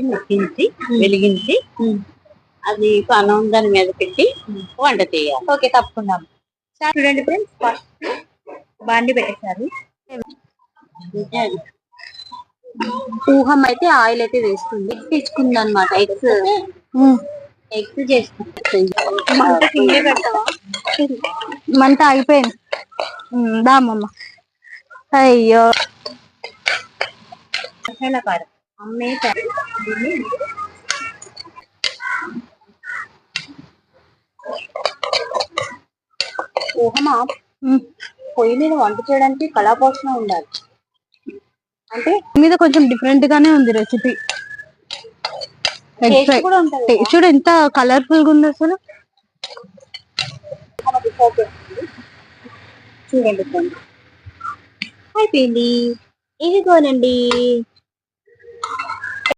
ముట్టించి వెలిగించి అది పానం దాని మీద పెట్టి వంట చేయాలి. ఓకే, తప్పకుండా. చూడండి ఫ్రెండ్స్, ఫస్ట్ బాండి పెట్టేశారు. ఊహం అయితే ఆయిల్ అయితే వేస్తుంది, తెచ్చుకుంది అనమాట. ఎగ్స్ చేసుకుంటుంది. మంట అయిపోయింది. దామమ్మ. అయ్యో, మసాలా కారం అమ్మే ఊహమా పొయ్యి మీద వంట చేయడానికి కళాపోషణ ఉండాలి. అంటే మీద కొంచెం డిఫరెంట్ గానే ఉంది రెసిపీ. చూడు ఎంత కలర్ఫుల్ గా ఉంది అసలు. చూడండి అయిపోయింది. ఇదిగోనండి